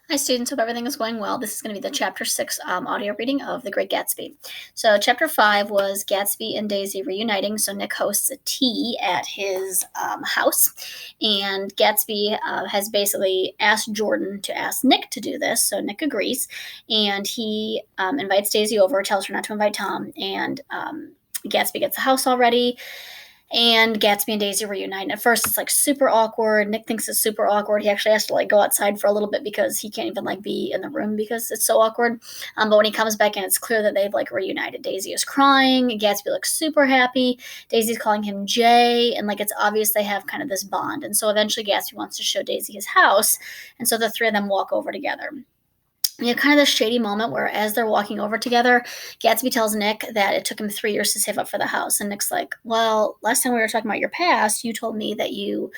Hi, students. Hope everything is going well. This is going to be the Chapter 6 audio reading of The Great Gatsby. So, Chapter 5 was Gatsby and Daisy reuniting. So, Nick hosts a tea at his house, and Gatsby has basically asked Jordan to ask Nick to do this. So, Nick agrees, and he invites Daisy over, tells her not to invite Tom, and Gatsby gets the house all ready. And Gatsby and Daisy reunite. And at first, it's like super awkward. Nick thinks it's super awkward. He actually has to like go outside for a little bit because he can't even like be in the room because it's so awkward. But when he comes back in, it's clear that they've like reunited. Daisy is crying. Gatsby looks super happy. Daisy's calling him Jay, and like it's obvious they have kind of this bond. And so eventually, Gatsby wants to show Daisy his house, and so the three of them walk over together. Kind of this shady moment where as they're walking over together, Gatsby tells Nick that it took him 3 years to save up for the house. And Nick's like, well, last time we were talking about your past, you told me that you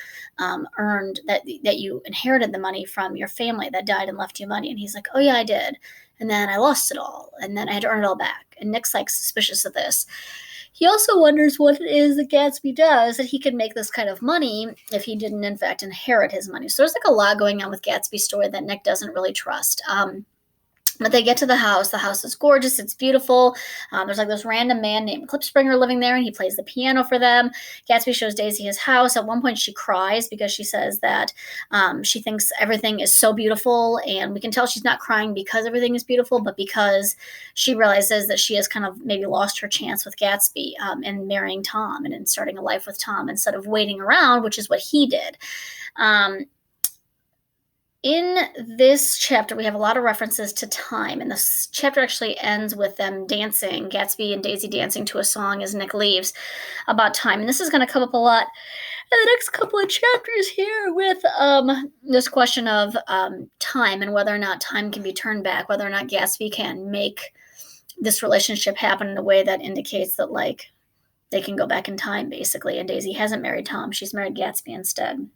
earned, that you inherited the money from your family that died and left you money. And he's like, oh, yeah, I did. And then I lost it all. And then I had to earn it all back. And Nick's like suspicious of this. He also wonders what it is that Gatsby does that he could make this kind of money if he didn't, in fact, inherit his money. So there's like a lot going on with Gatsby's story that Nick doesn't really trust. But they get to the house. The house is gorgeous. It's beautiful. There's like this random man named Clipspringer living there, and he plays the piano for them. Gatsby shows Daisy his house. At one point, she cries because she says that she thinks everything is so beautiful, and we can tell she's not crying because everything is beautiful, but because she realizes that she has kind of maybe lost her chance with Gatsby in marrying Tom and in starting a life with Tom instead of waiting around, which is what he did. In this chapter, we have a lot of references to time, and this chapter actually ends with them dancing, Gatsby and Daisy dancing to a song as Nick leaves about time. And this is going to come up a lot in the next couple of chapters here with this question of time and whether or not time can be turned back, whether or not Gatsby can make this relationship happen in a way that indicates that, like, they can go back in time, basically. And Daisy hasn't married Tom. She's married Gatsby instead.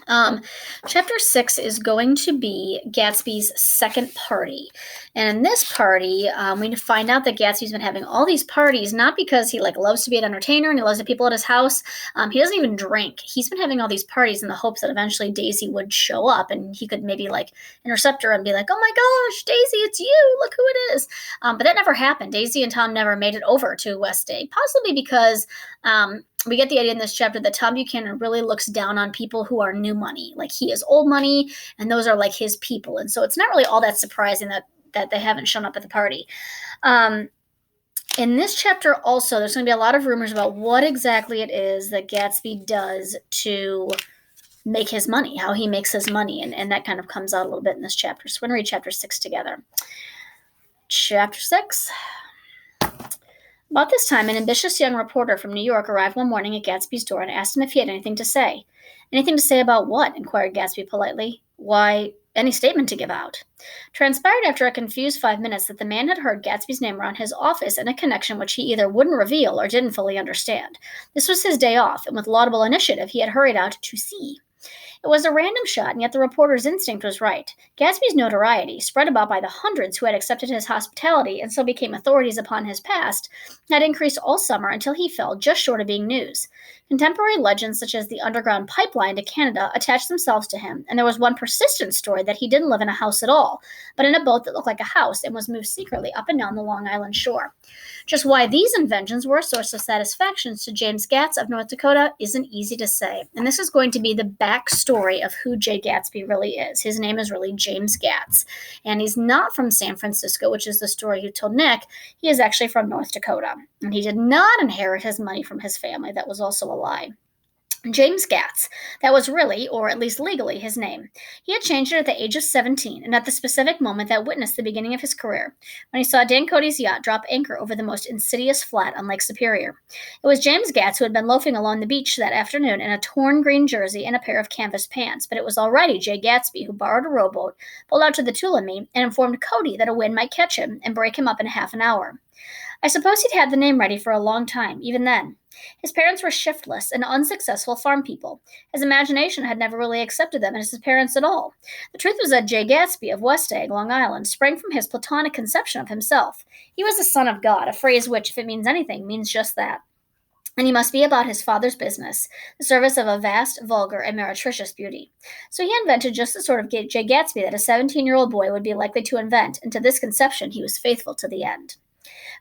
Chapter 6 is going to be Gatsby's second party. And in this party, we find out that Gatsby's been having all these parties, not because he like loves to be an entertainer and he loves the people at his house. He doesn't even drink. He's been having all these parties in the hopes that eventually Daisy would show up and he could maybe like intercept her and be like, oh my gosh, Daisy, it's you. Look who it is. But that never happened. Daisy and Tom never made it over to West Egg, possibly because we get the idea in this chapter that Tom Buchanan really looks down on people who are new money. Like he is old money, and those are like his people. And so it's not really all that surprising that they haven't shown up at the party. In this chapter also, there's going to be a lot of rumors about what exactly it is that Gatsby does to make his money, how he makes his money. And that kind of comes out a little bit in this chapter. So we're going to read chapter 6 together. Chapter 6. About this time, an ambitious young reporter from New York arrived one morning at Gatsby's door and asked him if he had anything to say. Anything to say about what? Inquired Gatsby politely. Why, any statement to give out. Transpired after a confused 5 minutes that the man had heard Gatsby's name around his office in a connection which he either wouldn't reveal or didn't fully understand. This was his day off, and with laudable initiative he had hurried out to see. It was a random shot, and yet the reporter's instinct was right. Gatsby's notoriety, spread about by the hundreds who had accepted his hospitality and so became authorities upon his past, had increased all summer until he fell just short of being news. Contemporary legends such as the underground pipeline to Canada attached themselves to him, and there was one persistent story that he didn't live in a house at all, but in a boat that looked like a house and was moved secretly up and down the Long Island shore. Just why these inventions were a source of satisfaction to James Gatz of North Dakota isn't easy to say, and this is going to be the backstory of who Jay Gatsby really is. His name is really James Gatz, and he's not from San Francisco, which is the story you told Nick. He is actually from North Dakota, and he did not inherit his money from his family. That was also a lie. James Gatz. That was really, or at least legally, his name. He had changed it at the age of 17, and at the specific moment that witnessed the beginning of his career, when he saw Dan Cody's yacht drop anchor over the most insidious flat on Lake Superior. It was James Gatz who had been loafing along the beach that afternoon in a torn green jersey and a pair of canvas pants, but it was already Jay Gatsby who borrowed a rowboat, pulled out to the Tuolumne, and informed Cody that a wind might catch him and break him up in half an hour. I suppose he'd had the name ready for a long time, even then. His parents were shiftless and unsuccessful farm people. His imagination had never really accepted them as his parents at all. The truth was that Jay Gatsby of West Egg, Long Island, sprang from his platonic conception of himself. He was the son of God, a phrase which, if it means anything, means just that. and he must be about his father's business, the service of a vast, vulgar, and meretricious beauty. So he invented just the sort of Jay Gatsby that a 17-year-old boy would be likely to invent, and to this conception he was faithful to the end.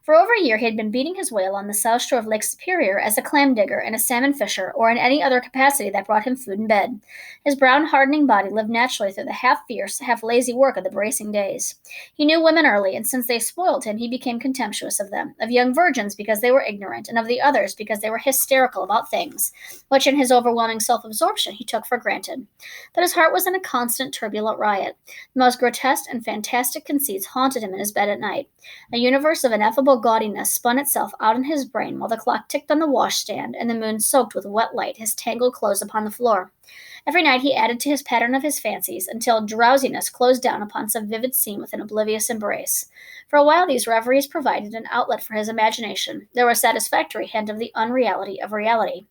For over a year, he had been beating his way along the south shore of Lake Superior as a clam digger and a salmon fisher, or in any other capacity that brought him food and bed. His brown, hardening body lived naturally through the half fierce, half lazy work of the bracing days. He knew women early, and since they spoiled him, he became contemptuous of them, of young virgins because they were ignorant, and of the others because they were hysterical about things, which in his overwhelming self-absorption he took for granted. But his heart was in a constant turbulent riot. The most grotesque and fantastic conceits haunted him in his bed at night. A universe of ineffable gaudiness spun itself out in his brain while the clock ticked on the washstand and the moon soaked with wet light his tangled clothes upon the floor. Every night he added to his pattern of his fancies until drowsiness closed down upon some vivid scene with an oblivious embrace. For a while these reveries provided an outlet for his imagination. They were a satisfactory hint of the unreality of reality,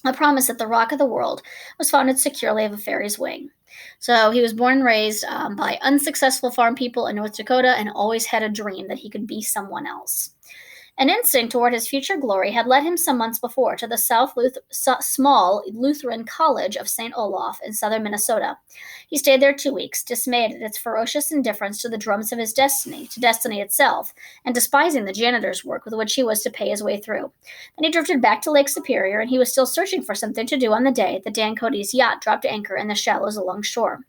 a promise that the rock of the world was founded securely of a fairy's wing. So he was born and raised by unsuccessful farm people in North Dakota and always had a dream that he could be someone else. An instinct toward his future glory had led him some months before to the small Lutheran College of St. Olaf in southern Minnesota. He stayed there 2 weeks, dismayed at its ferocious indifference to the drums of his destiny, to destiny itself, and despising the janitor's work with which he was to pay his way through. Then he drifted back to Lake Superior, and he was still searching for something to do on the day that Dan Cody's yacht dropped anchor in the shallows along shore.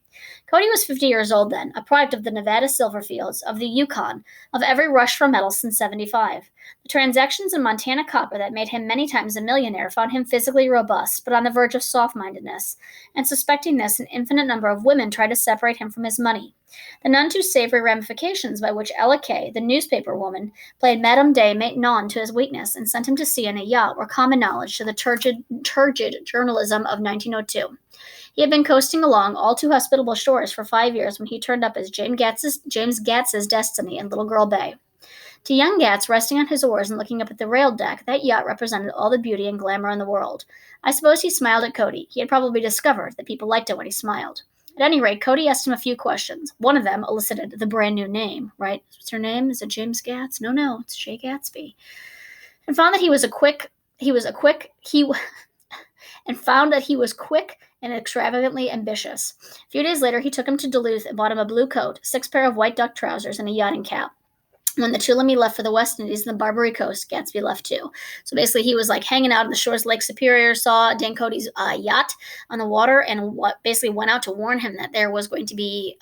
Cody was 50 years old then, a product of the Nevada silver fields, of the Yukon, of every rush for metal since '75. The transactions in Montana copper that made him many times a millionaire found him physically robust, but on the verge of soft-mindedness, and suspecting this, an infinite number of women tried to separate him from his money. The none too savory ramifications by which Ella Kay, the newspaper woman, played Madame de Maintenon to his weakness and sent him to sea in a yacht were common knowledge to the turgid journalism of 1902. He had been coasting along all too hospitable shores for 5 years when he turned up as James Gats's destiny in Little Girl Bay. To young Gats, resting on his oars and looking up at the railed deck, that yacht represented all the beauty and glamour in the world. I suppose he smiled at Cody. He had probably discovered that people liked it when he smiled. At any rate, Cody asked him a few questions. One of them elicited the brand new name, right? What's her name? Is it James Gats? No, it's Jay Gatsby. And found that he was quick and extravagantly ambitious. A few days later, he took him to Duluth and bought him a blue coat, 6 pair of white duck trousers, and a yachting cap. When the Tuolumne left for the West Indies and the Barbary Coast, Gatsby left too. So basically, he was like hanging out on the shores of Lake Superior, saw Dan Cody's yacht on the water, and basically went out to warn him that there was going to be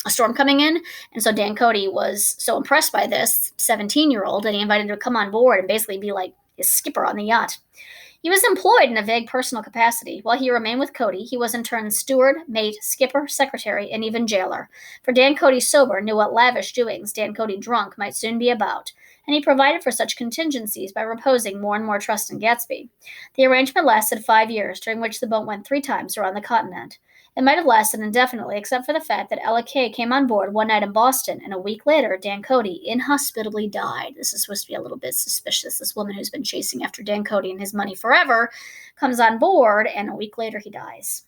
a storm coming in. And so Dan Cody was so impressed by this 17-year-old that he invited her to come on board and basically be like his skipper on the yacht. He was employed in a vague personal capacity. While he remained with Cody, he was in turn steward, mate, skipper, secretary, and even jailer. For Dan Cody sober knew what lavish doings Dan Cody drunk might soon be about, and he provided for such contingencies by reposing more and more trust in Gatsby. The arrangement lasted 5 years, during which the boat went 3 times around the continent. It might have lasted indefinitely, except for the fact that Ella Kay came on board one night in Boston, and a week later, Dan Cody inhospitably died. This is supposed to be a little bit suspicious. This woman who's been chasing after Dan Cody and his money forever comes on board, and a week later he dies.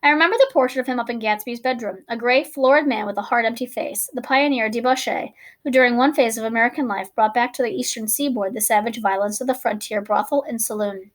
I remember the portrait of him up in Gatsby's bedroom, a gray, florid man with a hard, empty face, the pioneer debauchee, who during one phase of American life brought back to the eastern seaboard the savage violence of the frontier brothel and saloon.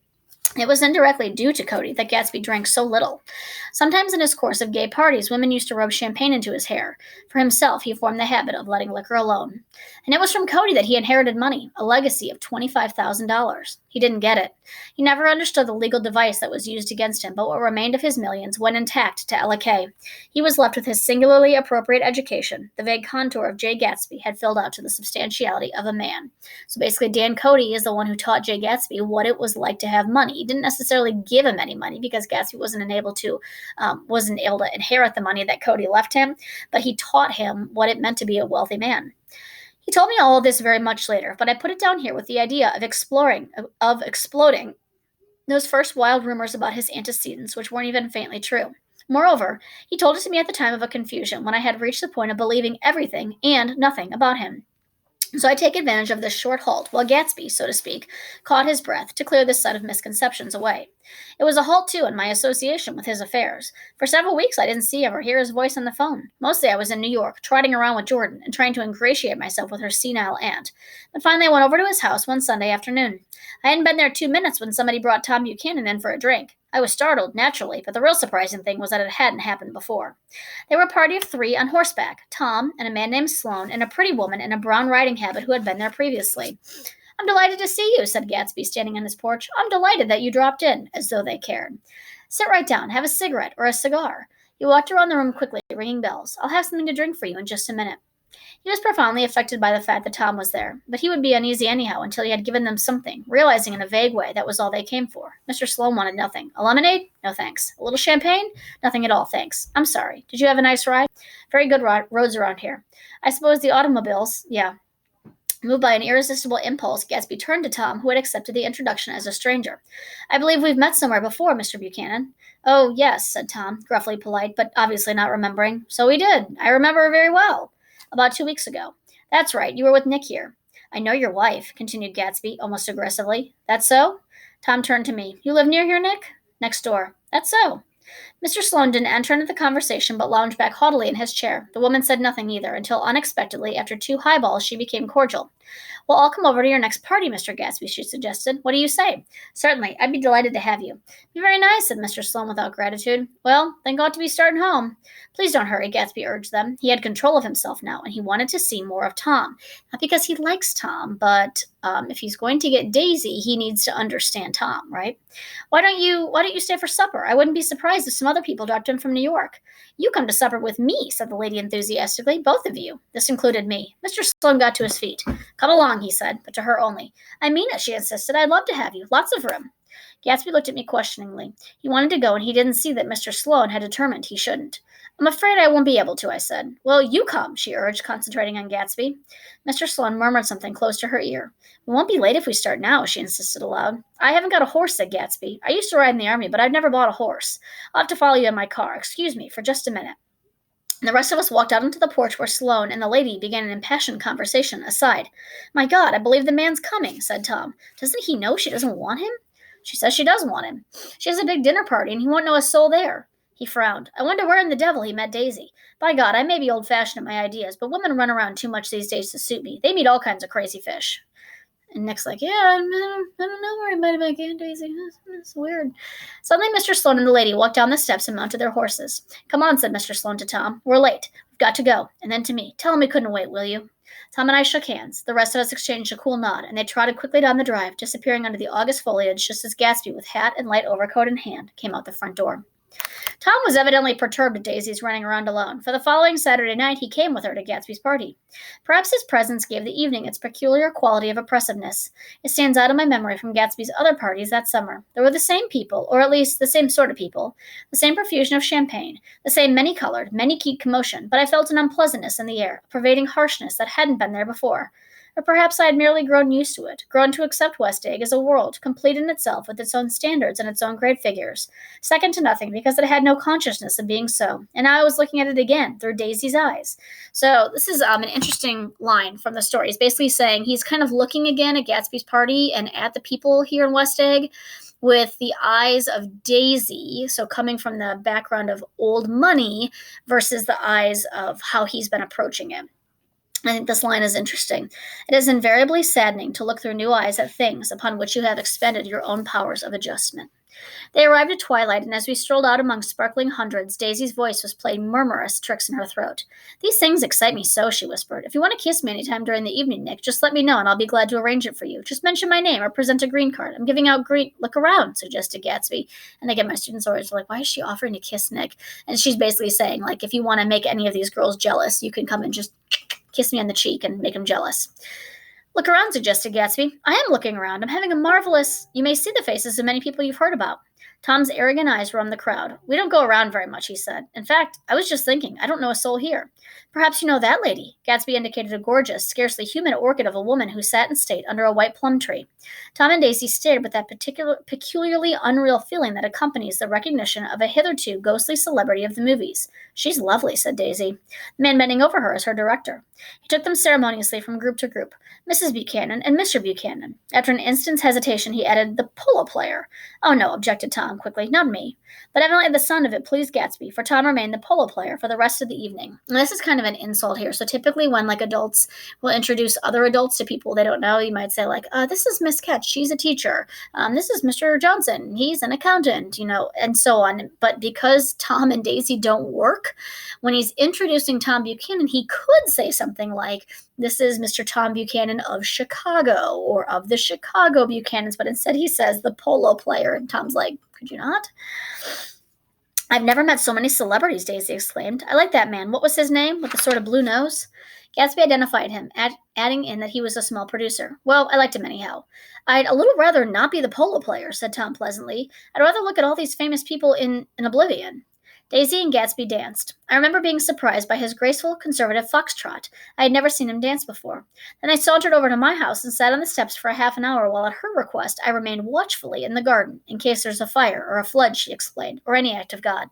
It was indirectly due to Cody that Gatsby drank so little. Sometimes in his course of gay parties, women used to rub champagne into his hair. For himself, he formed the habit of letting liquor alone. And it was from Cody that he inherited money, a legacy of $25,000. He didn't get it. He never understood the legal device that was used against him, but what remained of his millions went intact to Ella Kay. He was left with his singularly appropriate education. The vague contour of Jay Gatsby had filled out to the substantiality of a man. So basically, Dan Cody is the one who taught Jay Gatsby what it was like to have money. He didn't necessarily give him any money because Gatsby wasn't able to inherit the money that Cody left him, but he taught him what it meant to be a wealthy man. He told me all of this very much later, but I put it down here with the idea of exploding those first wild rumors about his antecedents, which weren't even faintly true. Moreover, he told it to me at the time of a confusion when I had reached the point of believing everything and nothing about him. So I take advantage of this short halt while Gatsby, so to speak, caught his breath to clear this set of misconceptions away. It was a halt, too, in my association with his affairs. For several weeks, I didn't see him or hear his voice on the phone. Mostly, I was in New York, trotting around with Jordan and trying to ingratiate myself with her senile aunt. But finally, I went over to his house one Sunday afternoon. I hadn't been there 2 minutes when somebody brought Tom Buchanan in for a drink. I was startled, naturally, but the real surprising thing was that it hadn't happened before. They were a party of 3 on horseback: Tom and a man named Sloane and a pretty woman in a brown riding habit who had been there previously. "I'm delighted to see you," said Gatsby, standing on his porch. "I'm delighted that you dropped in," as though they cared. "Sit right down. Have a cigarette or a cigar." He walked around the room quickly, ringing bells. "I'll have something to drink for you in just a minute." He was profoundly affected by the fact that Tom was there, but he would be uneasy anyhow until he had given them something, realizing in a vague way that was all they came for. Mr. Sloane wanted nothing. "A lemonade? No thanks. A little champagne? Nothing at all, thanks. I'm sorry. Did you have a nice ride?" "Very good roads around here." "I suppose the automobiles, yeah." Moved by an irresistible impulse, Gatsby turned to Tom, who had accepted the introduction as a stranger. "I believe we've met somewhere before, Mr. Buchanan." "Oh, yes," said Tom, gruffly polite, but obviously not remembering. "So we did. I remember very well. About 2 weeks ago." "That's right. You were with Nick here." "I know your wife," continued Gatsby, almost aggressively. "That's so?" Tom turned to me. "You live near here, Nick?" "Next door." "That's so." Mr. Sloane didn't enter into the conversation, but lounged back haughtily in his chair. The woman said nothing either, until unexpectedly, after 2 highballs, she became cordial. "Well, I'll come over to your next party, Mr. Gatsby," she suggested. "What do you say?" "Certainly. I'd be delighted to have you." "Be very nice," said Mr. Sloane without gratitude. "Well, then go out to be starting home." "Please don't hurry," Gatsby urged them. He had control of himself now, and he wanted to see more of Tom. Not because he likes Tom, but if he's going to get Daisy, he needs to understand Tom, right? Why don't you stay for supper? I wouldn't be surprised if some other people dropped in from New York." "You come to supper with me," said the lady enthusiastically. "Both of you." This included me. Mr. Sloane got to his feet. "Come along," he said, but to her only. "I mean it," she insisted. "I'd love to have you. Lots of room." Gatsby looked at me questioningly. He wanted to go, and he didn't see that Mr. Sloane had determined he shouldn't. "I'm afraid I won't be able to," I said. "Well, you come," she urged, concentrating on Gatsby. Mr. Sloane murmured something close to her ear. "We won't be late if we start now," she insisted aloud. "I haven't got a horse," said Gatsby. "I used to ride in the army, but I've never bought a horse. I'll have to follow you in my car. Excuse me for just a minute." The rest of us walked out onto the porch where Sloane and the lady began an impassioned conversation aside. "My God, I believe the man's coming," said Tom. "Doesn't he know she doesn't want him?" "She says she does want him. She has a big dinner party, and he won't know a soul there." He frowned. "I wonder where in the devil he met Daisy. By God, I may be old-fashioned in my ideas, but women run around too much these days to suit me. They meet all kinds of crazy fish." And Nick's like, "Yeah, I don't know where he might have met Aunt Daisy. That's weird." Suddenly, Mr. Sloane and the lady walked down the steps and mounted their horses. "Come on," said Mr. Sloane to Tom. "We're late. We've got to go." And then to me, "Tell him we couldn't wait, will you?" Tom and I shook hands. The rest of us exchanged a cool nod, and they trotted quickly down the drive, disappearing under the August foliage just as Gatsby, with hat and light overcoat in hand, came out the front door. Tom was evidently perturbed at Daisy's running around alone, for the following Saturday night he came with her to Gatsby's party. Perhaps his presence gave the evening its peculiar quality of oppressiveness. It stands out in my memory from Gatsby's other parties that summer. There were the same people, or at least the same sort of people, the same profusion of champagne, the same many-colored, many-keyed commotion, but I felt an unpleasantness in the air, a pervading harshness that hadn't been there before. Or perhaps I had merely grown used to it, grown to accept West Egg as a world, complete in itself with its own standards and its own great figures, second to nothing because it had no consciousness of being so, and now I was looking at it again through Daisy's eyes. So this is an interesting line from the story. He's basically saying he's kind of looking again at Gatsby's party and at the people here in West Egg with the eyes of Daisy, so coming from the background of old money versus the eyes of how he's been approaching it. I think this line is interesting. "It is invariably saddening to look through new eyes at things upon which you have expended your own powers of adjustment." They arrived at twilight, and as we strolled out among sparkling hundreds, Daisy's voice was playing murmurous tricks in her throat. "These things excite me so," she whispered. "If you want to kiss me any time during the evening, Nick, just let me know, and I'll be glad to arrange it for you. Just mention my name or present a green card. I'm giving out green—" "Look around," suggested Gatsby. And again, my students always are like, "Why is she offering to kiss Nick?" And she's basically saying, like, if you want to make any of these girls jealous, you can come and just kiss me on the cheek and make them jealous. "Look around," suggested Gatsby. "I am looking around. I'm having a marvelous—" "You may see the faces of many people you've heard about." Tom's arrogant eyes roamed the crowd. "We don't go around very much," he said. "In fact, I was just thinking, I don't know a soul here." "Perhaps you know that lady." Gatsby indicated a gorgeous, scarcely human orchid of a woman who sat in state under a white plum tree. Tom and Daisy stared with that peculiarly unreal feeling that accompanies the recognition of a hitherto ghostly celebrity of the movies. "She's lovely," said Daisy. The man bending over her is her director. He took them ceremoniously from group to group. "Mrs. Buchanan and Mr. Buchanan." After an instant's hesitation, he added, "The polo player." "Oh, no," objected Tom quickly. "Not me." But evidently the sound of it pleased Gatsby, for Tom remained the polo player for the rest of the evening. And this is kind of an insult here. So typically when adults will introduce other adults to people they don't know, you might say "This is Miss Ketch. She's a teacher. This is Mr. Johnson. He's an accountant," and so on. But because Tom and Daisy don't work, when he's introducing Tom Buchanan, he could say something like, "This is Mr. Tom Buchanan of Chicago," or "of the Chicago Buchanans," but instead he says "the polo player," and Tom's like, "Could you not?" "I've never met so many celebrities," Daisy exclaimed. "I like that man. What was his name, with the sort of blue nose?" Gatsby identified him, adding in that he was a small producer. "Well, I liked him anyhow." "I'd a little rather not be the polo player," said Tom pleasantly. "I'd rather look at all these famous people in oblivion." Daisy and Gatsby danced. I remember being surprised by his graceful, conservative foxtrot. I had never seen him dance before. Then I sauntered over to my house and sat on the steps for a half an hour while, at her request, I remained watchfully in the garden, in case there's a fire or a flood, she explained, or any act of God.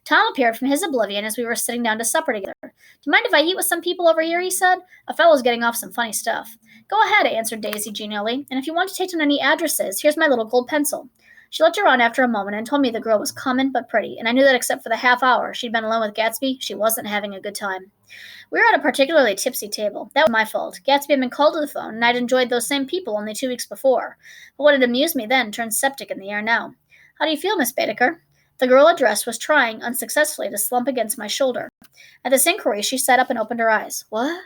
Tom appeared from his oblivion as we were sitting down to supper together. "Do you mind if I eat with some people over here?" he said. "A fellow's getting off some funny stuff." "Go ahead," answered Daisy genially, "and if you want to take down any addresses, here's my little gold pencil." She looked around after a moment and told me the girl was common but pretty, and I knew that except for the half hour she'd been alone with Gatsby, she wasn't having a good time. We were at a particularly tipsy table. That was my fault. Gatsby had been called to the phone, and I'd enjoyed those same people only 2 weeks before. But what had amused me then turned septic in the air now. "How do you feel, Miss Baedeker?" The girl addressed was trying, unsuccessfully, to slump against my shoulder. At this inquiry, she sat up and opened her eyes. "What?"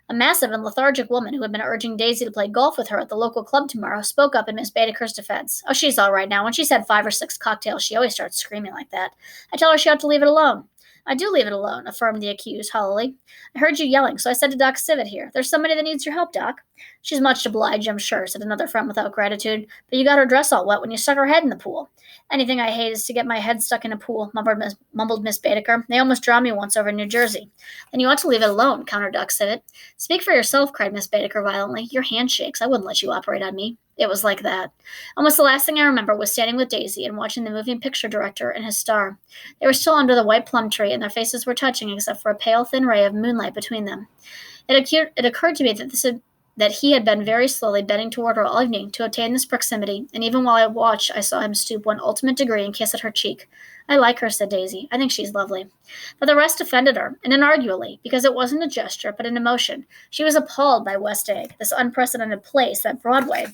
A massive and lethargic woman who had been urging Daisy to play golf with her at the local club tomorrow spoke up in Miss Baedeker's defense. "Oh, she's all right now. When she's had 5 or 6 cocktails, she always starts screaming like that. I tell her she ought to leave it alone." "I do leave it alone," affirmed the accused hollowly. "I heard you yelling, so I said to Doc Civet here, 'There's somebody that needs your help, Doc.'" "She's much obliged, I'm sure," said another friend without gratitude. "But you got her dress all wet when you stuck her head in the pool." "Anything I hate is to get my head stuck in a pool," mumbled Miss Baedeker. "They almost drowned me once over in New Jersey." "Then you ought to leave it alone," countered Doc Civet. "Speak for yourself," cried Miss Baedeker violently. "Your hand shakes. I wouldn't let you operate on me." It was like that. Almost the last thing I remember was standing with Daisy and watching the moving picture director and his star. They were still under the white plum tree, and their faces were touching except for a pale, thin ray of moonlight between them. It occurred to me that he had been very slowly bending toward her all evening to obtain this proximity, and even while I watched, I saw him stoop one ultimate degree and kiss at her cheek. "I like her," said Daisy. "I think she's lovely." But the rest offended her, and inarguably, because it wasn't a gesture, but an emotion. She was appalled by West Egg, this unprecedented place that Broadway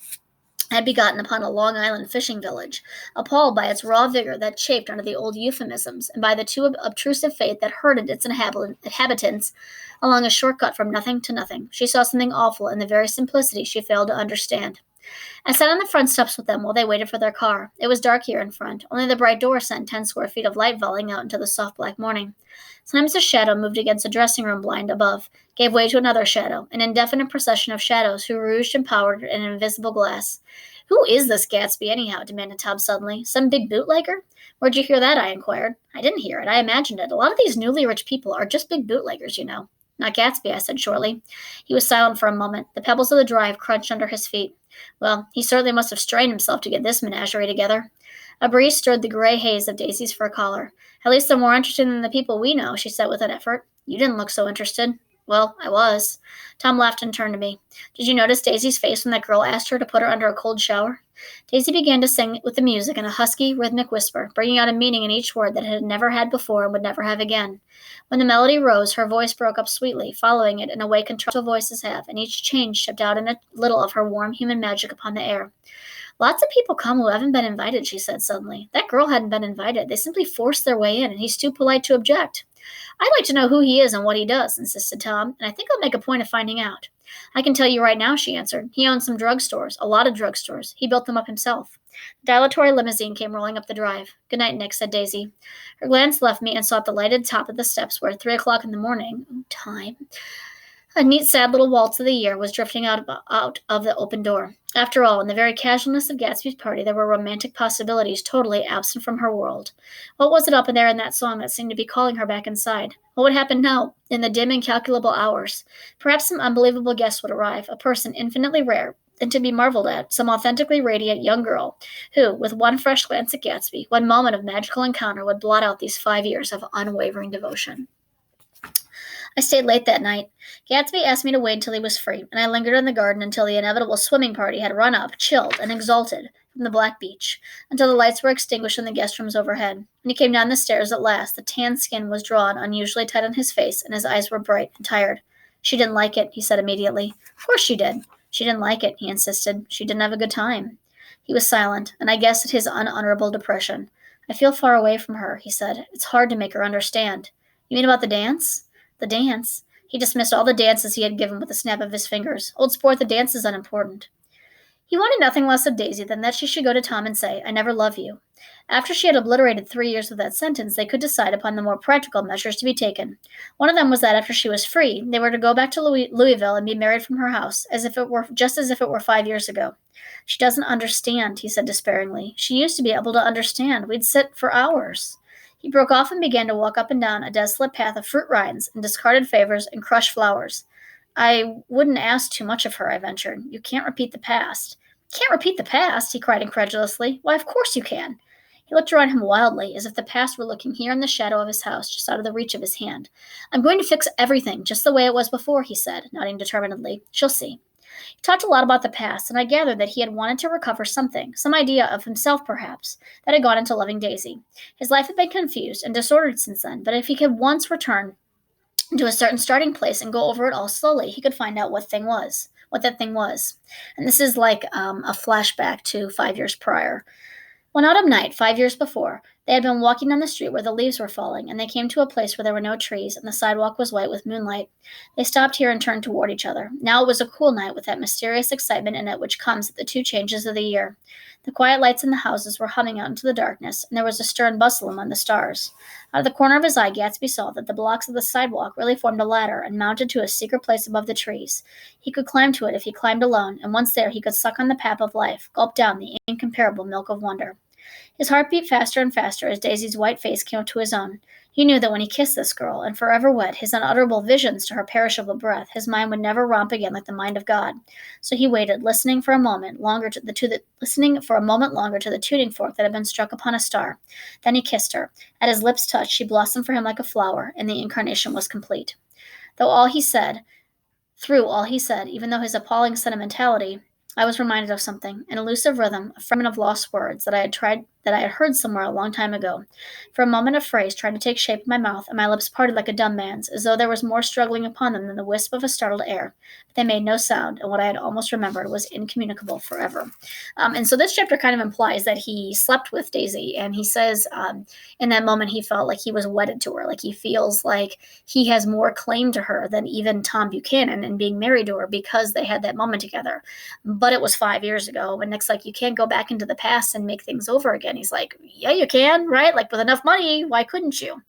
had begotten upon a Long Island fishing village, appalled by its raw vigor that chafed under the old euphemisms, and by the too obtrusive fate that herded its inhabitants along a shortcut from nothing to nothing. She saw something awful in the very simplicity she failed to understand. I sat on the front steps with them while they waited for their car. It was dark here in front. Only the bright door sent 10 square feet of light volleying out into the soft black morning. Sometimes a shadow moved against a dressing room blind above, gave way to another shadow, an indefinite procession of shadows who rouged and powdered in an invisible glass. "Who is this Gatsby, anyhow?" demanded Tom suddenly. "Some big bootlegger?" "Where'd you hear that?" I inquired. "I didn't hear it. I imagined it. A lot of these newly rich people are just big bootleggers, you know." "Not Gatsby," I said shortly. He was silent for a moment. The pebbles of the drive crunched under his feet. "Well, he certainly must have strained himself to get this menagerie together." A breeze stirred the gray haze of Daisy's fur collar. "At least they're more interesting than the people we know," she said with an effort. "You didn't look so interested." "Well, I was." Tom laughed and turned to me. "Did you notice Daisy's face when that girl asked her to put her under a cold shower?" Daisy began to sing with the music in a husky, rhythmic whisper, bringing out a meaning in each word that it had never had before and would never have again. When the melody rose, her voice broke up sweetly, following it in a way contralto voices have, and each change stepped out in a little of her warm human magic upon the air. "Lots of people come who haven't been invited," she said suddenly. "That girl hadn't been invited. They simply forced their way in, and he's too polite to object." "I'd like to know who he is and what he does," insisted Tom, "and I think I'll make a point of finding out." "I can tell you right now," she answered. "He owns some drugstores, a lot of drugstores. He built them up himself." The dilatory limousine came rolling up the drive. "Good night, Nick," said Daisy. Her glance left me and sought the lighted top of the steps where, at 3 o'clock in the morning, time, a neat, sad little waltz of the year was drifting out of the open door. After all, in the very casualness of Gatsby's party, there were romantic possibilities totally absent from her world. What was it up in there in that song that seemed to be calling her back inside? What would happen now, in the dim, incalculable hours? Perhaps some unbelievable guest would arrive, a person infinitely rare and to be marveled at, some authentically radiant young girl who, with one fresh glance at Gatsby, one moment of magical encounter, would blot out these 5 years of unwavering devotion. I stayed late that night. Gatsby asked me to wait until he was free, and I lingered in the garden until the inevitable swimming party had run up, chilled and exalted, from the black beach, until the lights were extinguished in the guest rooms overhead. When he came down the stairs at last, the tanned skin was drawn unusually tight on his face, and his eyes were bright and tired. She didn't like it, he said immediately. Of course she did. She didn't like it, he insisted. She didn't have a good time. He was silent, and I guessed at his unutterable depression. I feel far away from her, he said. It's hard to make her understand. You mean about the dance? The dance. He dismissed all the dances he had given with a snap of his fingers. Old sport, the dance is unimportant. He wanted nothing less of Daisy than that she should go to Tom and say, I never love you. After she had obliterated 3 years of that sentence, they could decide upon the more practical measures to be taken. One of them was that after she was free, they were to go back to Louisville and be married from her house, as if it were 5 years ago. She doesn't understand, he said despairingly. She used to be able to understand. We'd sit for hours. He broke off and began to walk up and down a desolate path of fruit rinds and discarded favors and crushed flowers. I wouldn't ask too much of her, I ventured. You can't repeat the past. Can't repeat the past, he cried incredulously. Why, of course you can. He looked around him wildly, as if the past were looking here in the shadow of his house, just out of the reach of his hand. I'm going to fix everything, just the way it was before, he said, nodding determinedly. She'll see. He talked a lot about the past, and I gathered that he had wanted to recover something, some idea of himself perhaps, that had gone into loving Daisy. His life had been confused and disordered since then, but if he could once return to a certain starting place and go over it all slowly, he could find out what that thing was. And this is like a flashback to 5 years prior. One autumn night, 5 years before, they had been walking down the street where the leaves were falling, and they came to a place where there were no trees, and the sidewalk was white with moonlight. They stopped here and turned toward each other. Now it was a cool night with that mysterious excitement in it which comes at the two changes of the year. The quiet lights in the houses were humming out into the darkness, and there was a stir and bustle among the stars. Out of the corner of his eye, Gatsby saw that the blocks of the sidewalk really formed a ladder and mounted to a secret place above the trees. He could climb to it if he climbed alone, and once there he could suck on the pap of life, gulp down the incomparable milk of wonder. His heart beat faster and faster as Daisy's white face came up to his own. He knew that when he kissed this girl, and forever wed, his unutterable visions to her perishable breath, his mind would never romp again like the mind of God. So he waited, listening for a moment longer to the tuning fork that had been struck upon a star. Then he kissed her. At his lips' touch, she blossomed for him like a flower, and the incarnation was complete. Through all he said, even though his appalling sentimentality, I was reminded of something, an elusive rhythm, a fragment of lost words that I had heard somewhere a long time ago. For a moment a phrase tried to take shape in my mouth, and my lips parted like a dumb man's, as though there was more struggling upon them than the wisp of a startled air. But they made no sound, and what I had almost remembered was incommunicable forever. And so this chapter kind of implies that he slept with Daisy, and he says in that moment he felt like he was wedded to her, like he feels like he has more claim to her than even Tom Buchanan and being married to her because they had that moment together. But it was 5 years ago, and Nick's like, you can't go back into the past and make things over again. He's like, yeah, you can, right? Like with enough money, why couldn't you?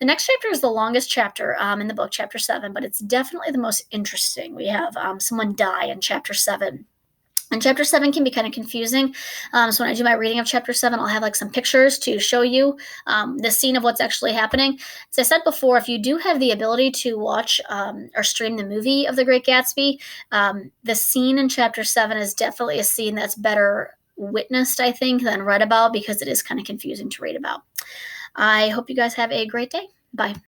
The next chapter is the longest chapter in the book, chapter 7, but it's definitely the most interesting. We have someone die in chapter 7. And chapter 7 can be kind of confusing. So when I do my reading of chapter 7, I'll have like some pictures to show you the scene of what's actually happening. As I said before, if you do have the ability to watch or stream the movie of The Great Gatsby, the scene in chapter 7 is definitely a scene that's better witnessed, I think, than read about because it is kind of confusing to read about. I hope you guys have a great day. Bye.